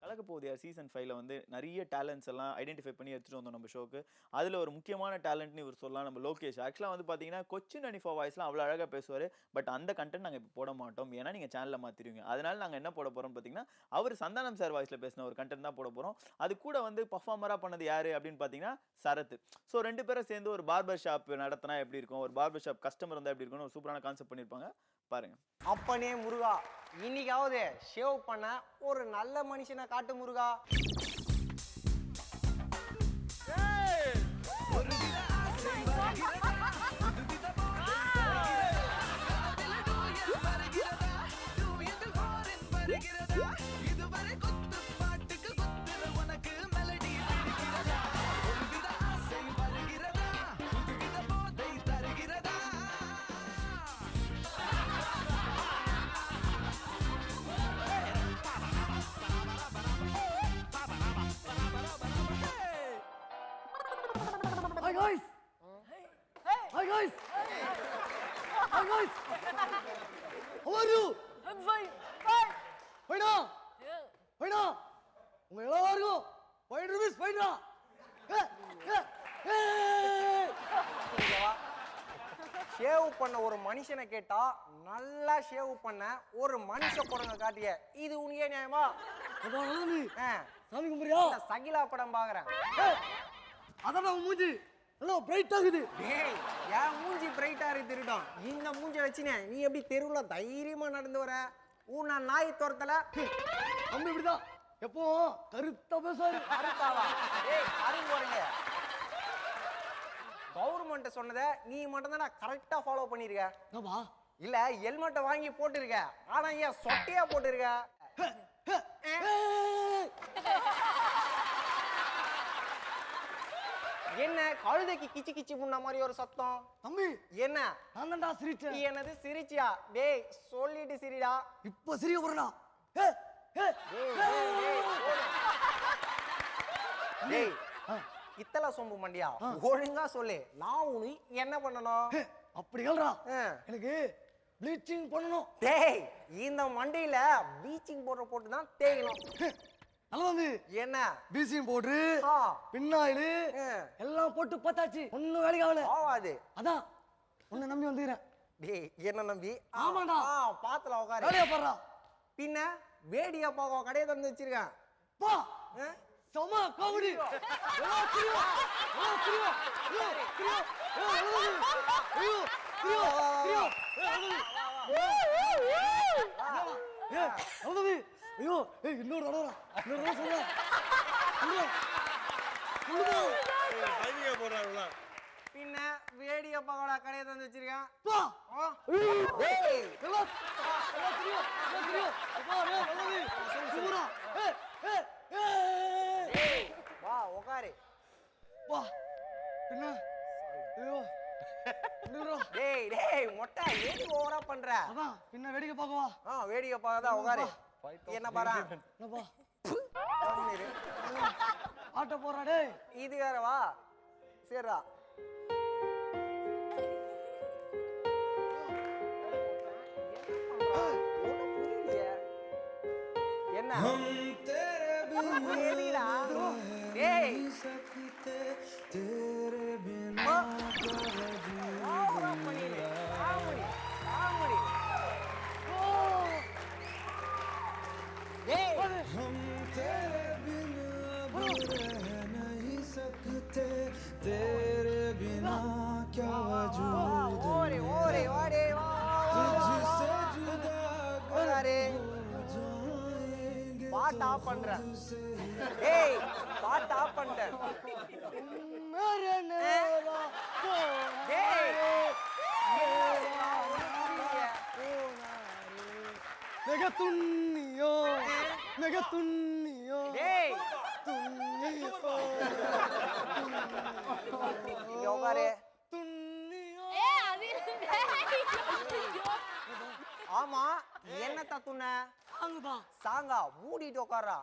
கலக்க போகுது சீசன் 5ல வந்து நிறைய டேலண்ட்ஸ் எல்லாம் ஐடென்டிஃபை பண்ணி எடுத்துட்டு வந்தோம் நம்ம ஷோக்கு. அதுல ஒரு முக்கியமான டேலண்ட்னு இவர் சொல்லலாம் நம்ம லோகேஷ். ஆக்சுவலா வந்து பாத்தீங்கன்னா கொச்சின் அனிஃபா வாய்ஸ்லாம் அவ்வளவு அழகா பேசுவாரு. பட் அந்த கண்டென்ட் நாங்க இப்ப போட மாட்டோம். ஏன்னா நீங்க சேனல்ல மாத்திடுவீங்க. அதனால நாங்க என்ன போட போறோம்னு பாத்தீங்கன்னா அவர் சந்தானம் சார் வாய்ஸ்ல பேசின ஒரு கண்டென்ட் தான் போட போறோம். அது கூட வந்து பெர்ஃபார்மரா பண்ணது யாரு அப்படின்னு பாத்தீங்கன்னா சரத். சோ ரெண்டு பேரும் சேர்ந்து ஒரு பார்பர் ஷாப் நடத்தினா எப்படி இருக்கும், ஒரு பார்பர் ஷாப் கஸ்டமர் வந்தா எப்படி இருக்கும்னு ஒரு சூப்பரான கான்செப்ட் பண்ணிருப்பாங்க. பாருங்க. அப்பனே முருகா, இன்னைக்காவது ஷேவ் பண்ண ஒரு நல்ல மனுஷனை காட்டு முருகா. Hi guys! Hi guys! Hi guys! How are you? I'm fine. Fine. Fine-ஆ? Yeah. Fine-ஆ? உங்க எல்லாருக்கும் 5 rupees fine-ஆ? ஷேவ் பண்ண ஒரு மனுஷனை கேட்டா நல்லா ஷேவ் பண்ண ஒரு மனுஷ குரங்க காட்டிய இது உனக்கே நியாயமா? அதான் நல்லது. ஆ, சாமி கும்பிடுறியா? இந்த சகிலா படம் பாக்குறேன். அதான் உன் மூஞ்சி நல்லா பிரைட் ஆகுது. டேய், என் மூஞ்சி பிரைட்டா இருக்கு திருடம். இந்த மூஞ்ச வச்சுனே நீ எப்படி தெருவுல தைரியமா நடந்து வர? உன்னை நாய் துரத்தல. நம்ம இப்படிதான் எப்போ கருத்தா பேசுவாரு. கருத்தாவா? டேய், கருங்க வரீங்க. கவர்மெண்ட் சொன்னதை நீ மட்டும் தான் கரெக்டா ஃபாலோ பண்ணிருக்க. என்னப்பா? இல்ல ஹெல்மெட்டை வாங்கி போட்டுருக்க, ஆனா ஏன் சொட்டையா போட்டுருக்க? என்ன கழுதைக்கு கிச்சு கிச்சு முன்ன மாதிரி ஒரு சத்தம்? தம்பி என்ன நான் தான்டா சிரிச்சேன். நீ என்னது சிரிச்சியா? டேய் சொல்லிட்டு சிரிடா. இப்ப சிரிக்க போறேனா? டேய் இத்தல சொம்பு மண்டியா, ஒழுங்கா சொல்லு. நான் உனக்கு என்ன பண்ணணும்? அப்படி கேள்றா. எனக்கு ப்ளீச்சிங் பண்ணணும். டேய் இந்த மண்டையில ப்ளீச்சிங் பவுடர் போட்டு தான் தேய்க்கணும். நல்லது. என்ன ப்ளீச்சிங் பவுடர், ஆ, பின்னாயில் எல்லாம் போட்டு பார்த்தாச்சு. ஒன்னும் வேலைக்கு ஆகல. ஆவாது. அதான் உன்னை நம்பி வந்துக்கிறேன். டேய் என்ன நம்பி? ஆமாடா. பாத்துல உட்காரு. வேலையா பாடுறா. பின்ன வேடியா பாக்க கடையை தந்து வச்சிருக்கேன். பா சமா காமெடி. ஐயோ இன்னொரு தடவை சொல்றேன். பின்ன வேடிய பகோடா கடையை தந்து வச்சிருக்கேன். வா உட்காரு. வா பின்ன ஐயோ டேய் டேய் மொட்டை ஏடி ஓவரா பண்ற? அதான் பின்ன வேடிக்கை பார்க்கவா? வேடிக்கை பார்க்கதா உட்காரு. என்ன பாரா? என்னப்பா ஆட்ட போறா? டேய் இது வேற வா. சரிடா. என்ன டேய் तेरे बिना क्या वजूद ओरे ओरे ओरे तुझसे जुदा अरे பாட் ஆஃப் பண்ற. ஏய் பாட் ஆஃப் பண்ற. மேரே நேரா டேய் मेगा तुन्नियो मेगा तुन्नियो டேய் तुन्नियो யோகாரே तुन्नियो. அது ஐயோ. ஆமா என்ன தத்துன சாங்குதான். சாங்கா மூடிட்டு உட்கார்றா.